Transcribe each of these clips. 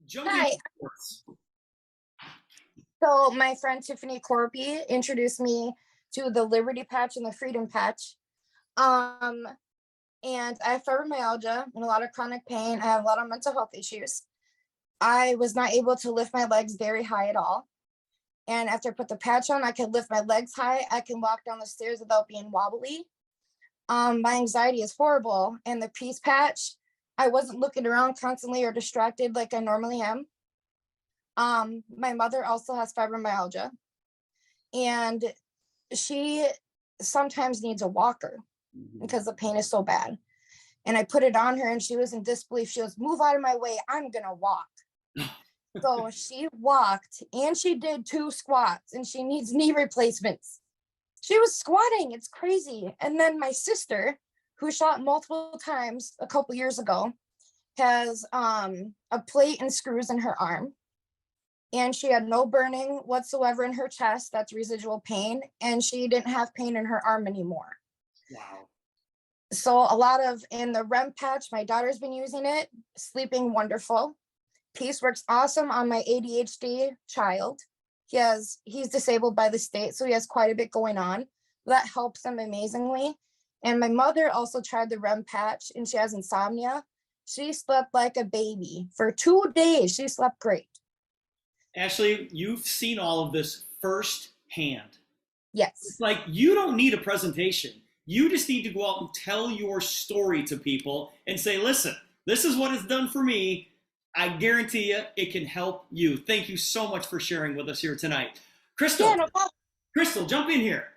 Jumping Hi. sports. So my friend Tiffany Corby introduced me to the Liberty Patch and the Freedom Patch. Um, and I have fibromyalgia and a lot of chronic pain. I have a lot of mental health issues. I was not able to lift my legs very high at all. And after I put the patch on, I could lift my legs high. I can walk down the stairs without being wobbly. My anxiety is horrible. And the peace patch, I wasn't looking around constantly or distracted like I normally am. My mother also has fibromyalgia, and she sometimes needs a walker because the pain is so bad. And I put it on her and she was in disbelief. She goes, "Move out of my way. I'm going to walk." So she walked and she did 2 squats and she needs knee replacements. She was squatting. It's crazy. And then my sister, who shot multiple times a couple years ago, has a plate and screws in her arm. And she had no burning whatsoever in her chest. That's residual pain. And she didn't have pain in her arm anymore. Wow. So a lot of in the REM patch, my daughter's been using it, sleeping wonderful. Peace works awesome on my ADHD child. He's disabled by the state, so he has quite a bit going on. That helps him amazingly. And my mother also tried the REM patch and she has insomnia. She slept like a baby. For 2 days, she slept great. Ashley, you've seen all of this firsthand. It's Yes. like you don't need a presentation. You just need to go out and tell your story to people and say, listen, this is what it's done for me. I guarantee you it can help you. Thank you so much for sharing with us here tonight. Crystal, Yeah, no problem. Crystal, jump in here.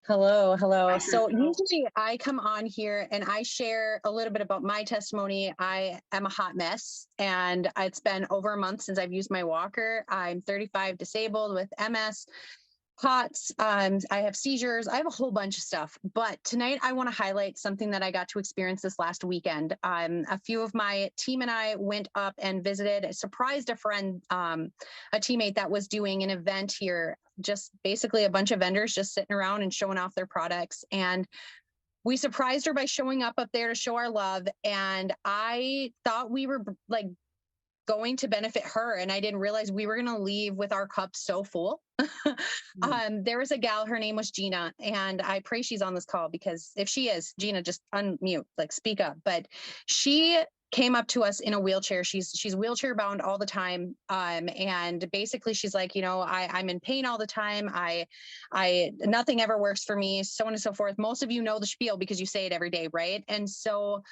Hello, hello. Hi, So Crystal. usually I come on here and I share a little bit about my testimony. I am a hot mess and it's been over a month since I've used my walker. I'm 35, disabled with MS, POTS, I have seizures, I have a whole bunch of stuff. But tonight I want to highlight something that I got to experience this last weekend. A few of my team and I went up and visited, surprised a friend, a teammate that was doing an event here, just basically a bunch of vendors just sitting around and showing off their products. And we surprised her by showing up there to show our love. And I thought we were like going to benefit her, and I didn't realize we were going to leave with our cups so full. There was a gal, her name was Gina, and I pray she's on this call, because if she is, Gina, just unmute, like speak up. But she came up to us in a wheelchair. She's wheelchair bound all the time. And basically she's like, I'm in pain all the time. Nothing ever works for me, so on and so forth. Most of you know the spiel because you say it every day, right? And so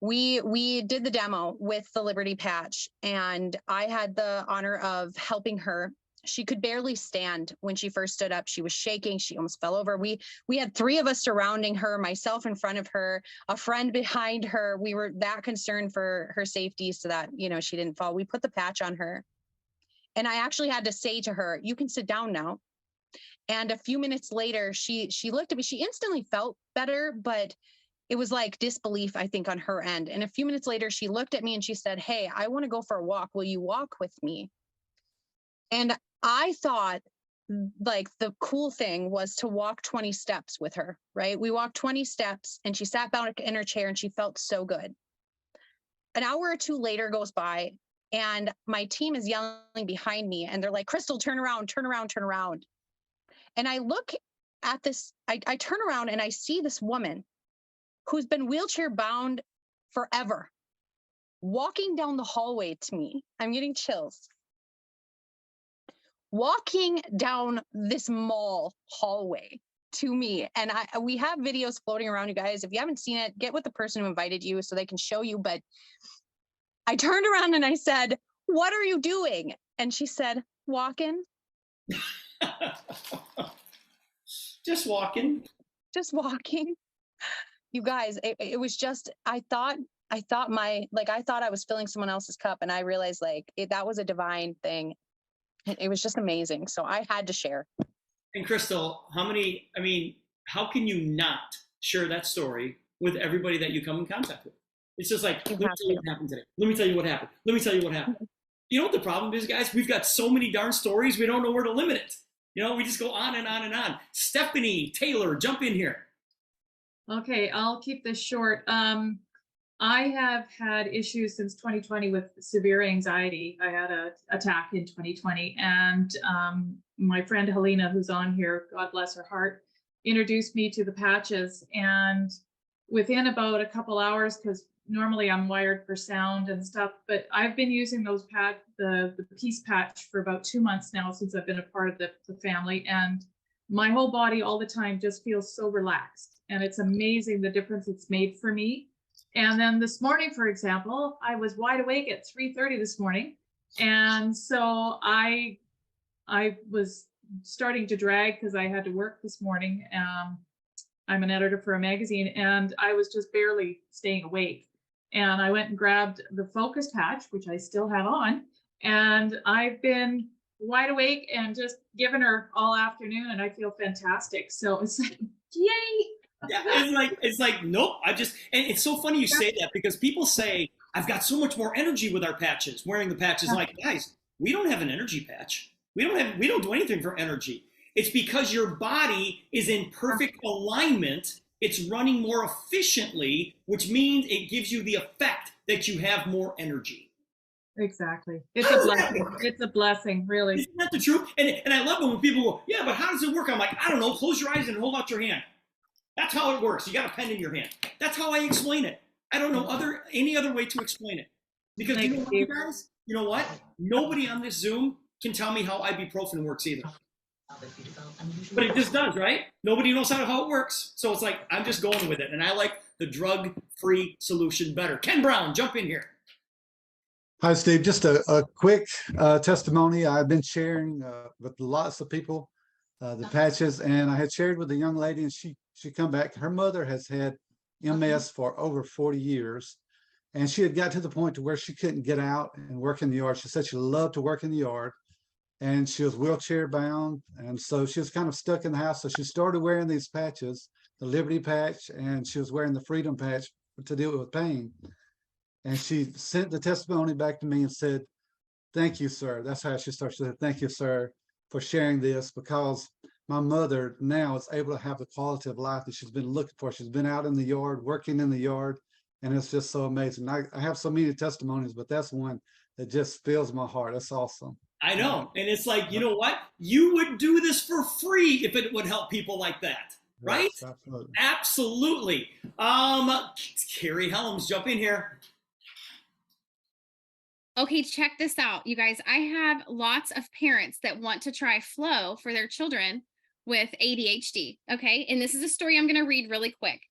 we did the demo with the Liberty Patch, and I had the honor of helping her. She could barely stand when she first stood up. She was shaking. She almost fell over. We had 3 of us surrounding her, myself in front of her, a friend behind her. We were that concerned for her safety so that, she didn't fall. We put the patch on her. And I actually had to say to her, "You can sit down now." And a few minutes later, she looked at me. She instantly felt better, but it was like disbelief, I think, on her end. And a few minutes later, she looked at me and she said, "Hey, I want to go for a walk. Will you walk with me?" And I thought, like, the cool thing was to walk 20 steps with her, right? We walked 20 steps and she sat back in her chair and she felt so good. An hour or 2 later goes by and my team is yelling behind me and they're like, "Crystal, turn around, turn around, turn around." And I look at this, I turn around and I see this woman who's been wheelchair bound forever, walking down the hallway to me. I'm getting chills. Walking down this mall hallway to me. And we have videos floating around, you guys. If you haven't seen it, get with the person who invited you so they can show you. But I turned around and I said, "What are you doing?" And she said, "Walking." Just walking. Just walking. You guys, it was just, I thought I was filling someone else's cup, and I realized that was a divine thing. It was just amazing. So I had to share. And Crystal, how can you not share that story with everybody that you come in contact with? It's just like, let me tell you what happened today. Let me tell you what happened. Let me tell you what happened. You know what the problem is, guys? We've got so many darn stories, we don't know where to limit it. We just go on and on and on. Stephanie Taylor, jump in here. Okay, I'll keep this short. I have had issues since 2020 with severe anxiety. I had an attack in 2020, and my friend Helena, who's on here, God bless her heart, introduced me to the patches. And within about a couple hours, because normally I'm wired for sound and stuff, but I've been using those the peace patch for about 2 months now since I've been a part of the family, and my whole body all the time just feels so relaxed, and it's amazing the difference it's made for me. And then this morning, for example, I was wide awake at 3:30 this morning. And so I was starting to drag because I had to work this morning. I'm an editor for a magazine, and I was just barely staying awake. And I went and grabbed the focus patch, which I still have on, and I've been wide awake and just given her all afternoon, and I feel fantastic. So it's like, yay. Yeah, it's like nope. And it's so funny you say that, because people say I've got so much more energy with our patches, wearing the patches. Like, guys, we don't have an energy patch. We don't do anything for energy. It's because your body is in perfect alignment. It's running more efficiently, which means it gives you the effect that you have more energy. Exactly. It's a blessing. It's a blessing, really. Isn't that the truth? And I love it when people go, yeah, but how does it work? I'm like, I don't know. Close your eyes and hold out your hand. That's how it works. You got a pen in your hand. That's how I explain it. I don't know any other way to explain it. Because you know what, you guys? You know what? Nobody on this Zoom can tell me how ibuprofen works either. But it just does, right? Nobody knows how it works. So it's like, I'm just going with it. And I like the drug-free solution better. Ken Brown, jump in here. Hi, Steve. Just a quick testimony. I've been sharing with lots of people the patches, and I had shared with a young lady, and she come back. Her mother has had MS for over 40 years, and she had got to the point to where she couldn't get out and work in the yard. She said she loved to work in the yard, and she was wheelchair bound, and so she was kind of stuck in the house. So she started wearing these patches, the Liberty patch, and she was wearing the Freedom patch to deal with pain. And she sent the testimony back to me and said, "Thank you, sir." That's how she started. She said, "Thank you, sir, for sharing this, because my mother now is able to have the quality of life that she's been looking for. She's been out in the yard, working in the yard, and it's just so amazing." I have so many testimonies, but that's one that just fills my heart. That's awesome. I know. And it's like, you know what? You would do this for free if it would help people like that, right? Yes, absolutely. Absolutely. Carrie Helms, jump in here. Okay, check this out, you guys. I have lots of parents that want to try Flow for their children with ADHD. Okay, and this is a story I'm going to read really quick.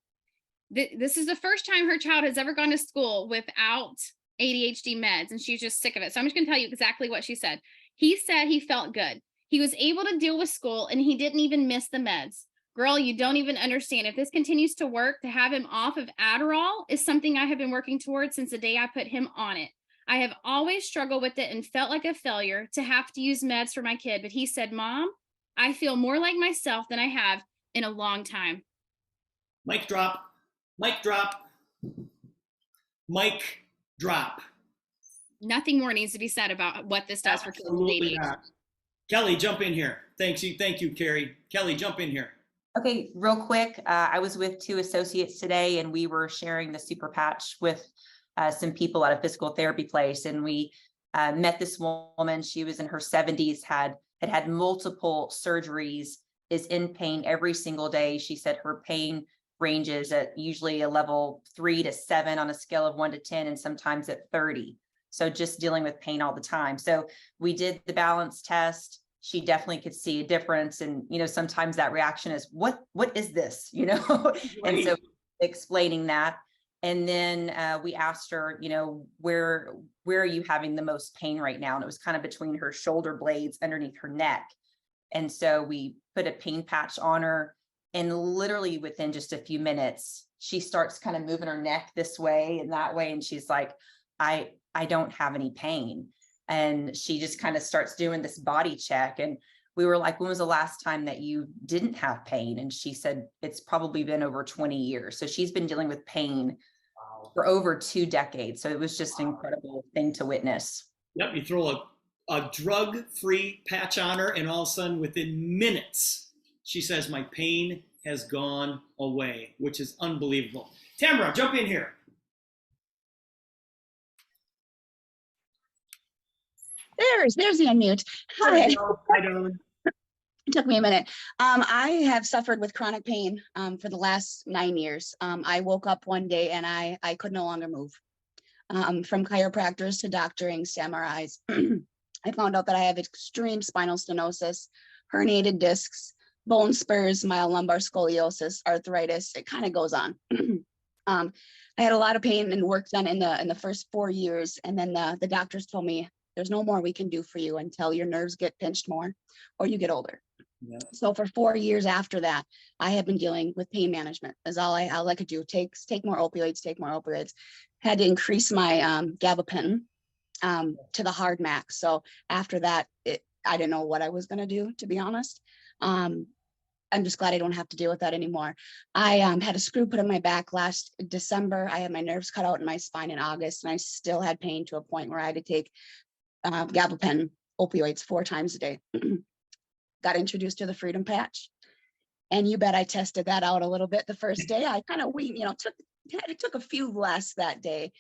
This is the first time her child has ever gone to school without ADHD meds, and she's just sick of it. So I'm just going to tell you exactly what she said. He said he felt good. He was able to deal with school, and he didn't even miss the meds. Girl, you don't even understand. If this continues to work, to have him off of Adderall is something I have been working towards since the day I put him on it. I have always struggled with it and felt like a failure to have to use meds for my kid. But he said, "Mom, I feel more like myself than I have in a long time." Mic drop. Mic drop. Mic drop. Nothing more needs to be said about what this does for kids with ADHD. Kelly, jump in here. Thank you, Carrie. Kelly, jump in here. Okay, real quick. I was with 2 associates today, and we were sharing the super patch with some people at a physical therapy place, and we met this woman. She was in her 70s, had multiple surgeries, is in pain every single day. She said her pain ranges at usually a level 3 to 7 on a scale of 1 to 10, and sometimes at 30. So just dealing with pain all the time. So we did the balance test. She definitely could see a difference. And, sometimes that reaction is, what is this, And so explaining that. And then we asked her, where are you having the most pain right now? And it was kind of between her shoulder blades underneath her neck. And so we put a pain patch on her, and literally within just a few minutes, she starts kind of moving her neck this way and that way. And she's like, I don't have any pain. And she just kind of starts doing this body check. And we were like, when was the last time that you didn't have pain? And she said, it's probably been over 20 years. So she's been dealing with pain for over 2 decades. So it was just an incredible thing to witness. Yep, you throw a drug-free patch on her, and all of a sudden, within minutes, she says, my pain has gone away, which is unbelievable. Tamara, jump in here. There's the unmute. There Hi. you go. Hi, darling. It took me a minute. I have suffered with chronic pain for the last 9 years. I woke up one day and I could no longer move. From chiropractors to doctorings to MRIs. I found out that I have extreme spinal stenosis, herniated discs, bone spurs, mild lumbar scoliosis, arthritis. It kind of goes on. I had a lot of pain and work done in the first 4 years, and then the doctors told me there's no more we can do for you until your nerves get pinched more or you get older. Yeah. So for 4 years after that, I have been dealing with pain management. Is all I could do. Take more opioids. Had to increase my gabapentin to the hard max. So after that, I didn't know what I was going to do, to be honest. I'm just glad I don't have to deal with that anymore. I had a screw put in my back last December. I had my nerves cut out in my spine in August, and I still had pain to a point where I had to take gabapentin opioids 4 times a day. Got introduced to the Freedom Patch. And you bet I tested that out a little bit the first day. I kind of took a few less that day,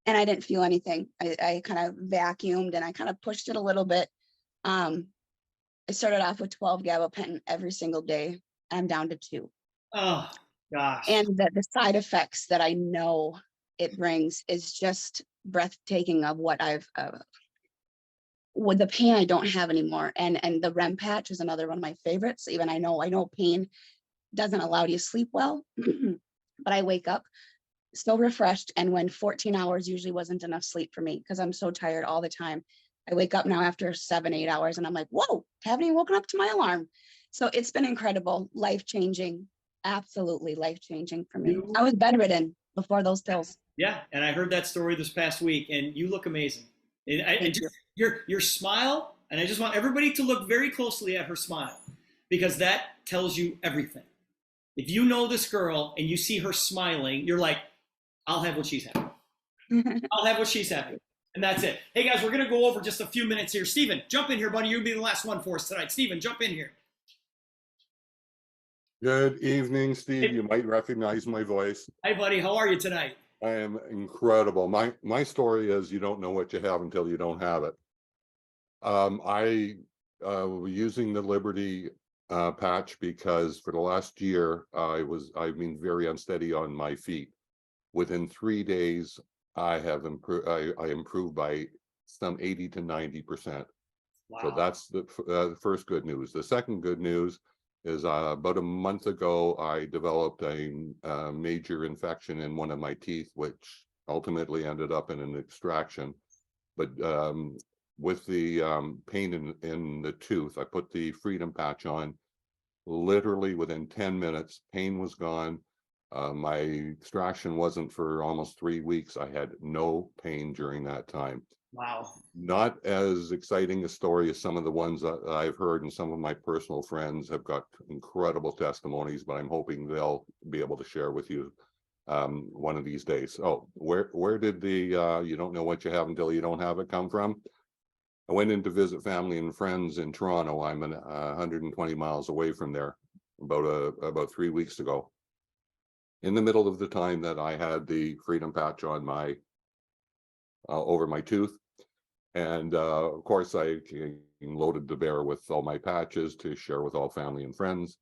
and I didn't feel anything. I kind of vacuumed and I kind of pushed it a little bit. I started off with 12 gabapentin every single day. I'm down to 2. Oh, gosh. And the side effects that I know it brings is just breathtaking of what with the pain I don't have anymore. And the REM patch is another one of my favorites. Even I know pain doesn't allow you to sleep well, but I wake up so refreshed. And when 14 hours usually wasn't enough sleep for me because I'm so tired all the time, I wake up now after 7-8 hours and I'm like, whoa, haven't even woken up to my alarm. So it's been incredible, life-changing, absolutely life-changing for me. I was bedridden before those pills. Yeah, and I heard that story this past week, and you look amazing. And just your smile, and I just want everybody to look very closely at her smile, because that tells you everything. If you know this girl and you see her smiling, you're like, I'll have what she's having. I'll have what she's having. And that's it. Hey, guys, we're going to go over just a few minutes here. Steven, jump in here, buddy. You'll be the last one for us tonight. Steven, jump in here. Good evening, Steve. You might recognize my voice. Hi, buddy. How are you tonight? I am incredible. My story is you don't know what you have until you don't have it. I was using the Liberty patch because for the last year I've been very unsteady on my feet. Within 3 days, I have improved. I improved by some 80 to 90%. Wow. So that's the first good news. The second good news is about a month ago, I developed a major infection in one of my teeth, which ultimately ended up in an extraction. But with the pain in the tooth, I put the Freedom Patch on. Literally within 10 minutes, pain was gone. My extraction wasn't for almost 3 weeks. I had no pain during that time. Wow. Not as exciting a story as some of the ones that I've heard, and some of my personal friends have got incredible testimonies, but I'm hoping they'll be able to share with you one of these days. Oh, where did the you don't know what you have until you don't have it come from? I went in to visit family and friends in Toronto. I'm 120 miles away from there, about 3 weeks ago. In the middle of the time that I had the Freedom Patch on my over my tooth, and of course I loaded the bear with all my patches to share with all family and friends.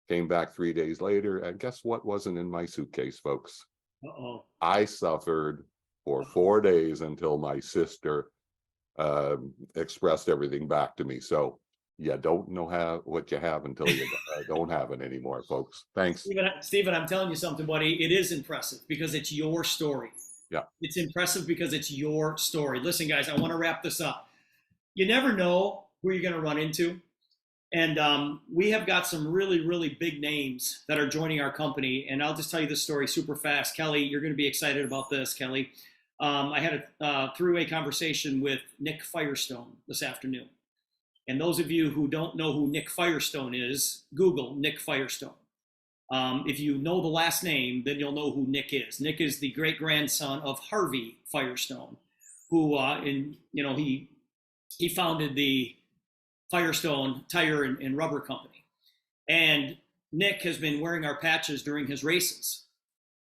Came back 3 days later, and guess what wasn't in my suitcase, folks? Uh-oh. I suffered for 4 days until my sister expressed everything back to me. So you don't know what you have until you don't have it anymore, folks. Thanks. Steven, I'm telling you something, buddy. It is impressive because it's your story. Yeah. It's impressive because it's your story. Listen, guys, I want to wrap this up. You never know who you're going to run into. And we have got some really, really big names that are joining our company. And I'll just tell you this story super fast. Kelly, you're going to be excited about this, Kelly. I had a three-way conversation with Nick Firestone this afternoon. And those of you who don't know who Nick Firestone is, Google Nick Firestone. If you know the last name, then you'll know who Nick is. Nick is the great-grandson of Harvey Firestone, who he founded the Firestone Tire and Rubber Company. And Nick has been wearing our patches during his races.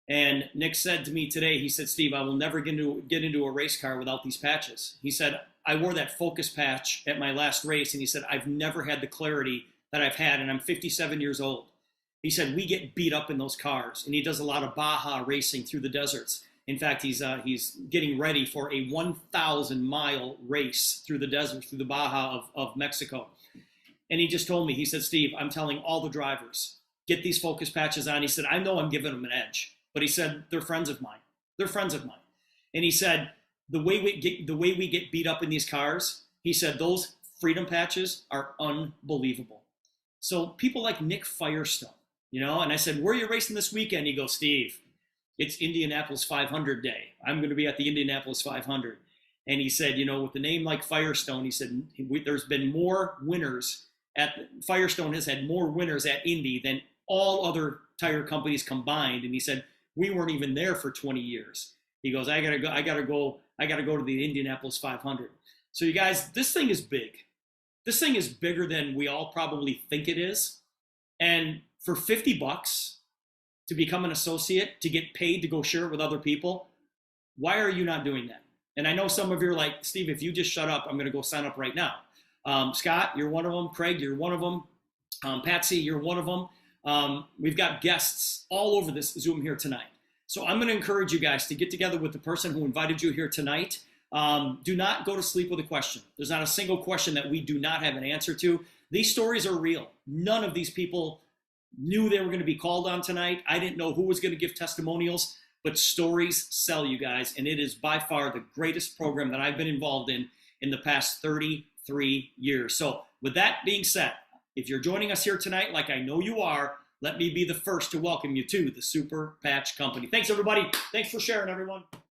And Nick said to me today, he said, Steve, I will never get into a race car without these patches. He said, I wore that focus patch at my last race, and he said, I've never had the clarity that I've had, and I'm 57 years old. He said, we get beat up in those cars, and he does a lot of Baja racing through the deserts. In fact, he's getting ready for a 1,000-mile race through the desert, through the Baja of Mexico. And he just told me, he said, Steve, I'm telling all the drivers, get these focus patches on. He said, I know I'm giving them an edge, but he said, they're friends of mine. They're friends of mine. And he said, the way we get beat up in these cars, he said, those freedom patches are unbelievable. So people like Nick Firestone, you know, and I said, where are you racing this weekend? He goes, Steve, it's Indianapolis 500 day. I'm going to be at the Indianapolis 500. And he said, you know, with a name like Firestone, he said, there's been more winners Firestone has had more winners at Indy than all other tire companies combined. And he said, we weren't even there for 20 years. He goes, I gotta go to the Indianapolis 500. So you guys, this thing is big. This thing is bigger than we all probably think it is. And for $50 to become an associate, to get paid to go share it with other people, why are you not doing that? And I know some of you are like, Steve, if you just shut up, I'm going to go sign up right now. Scott, you're one of them. Craig, you're one of them. Patsy, you're one of them. We've got guests all over this Zoom here tonight. So I'm going to encourage you guys to get together with the person who invited you here tonight. Do not go to sleep with a question. There's not a single question that we do not have an answer to. These stories are real. None of these people knew they were going to be called on tonight. I didn't know who was going to give testimonials, but stories sell, you guys. And it is by far the greatest program that I've been involved in the past 33 years. So with that being said, if you're joining us here tonight, like I know you are, let me be the first to welcome you to the Super Patch Company. Thanks, everybody. Thanks for sharing, everyone.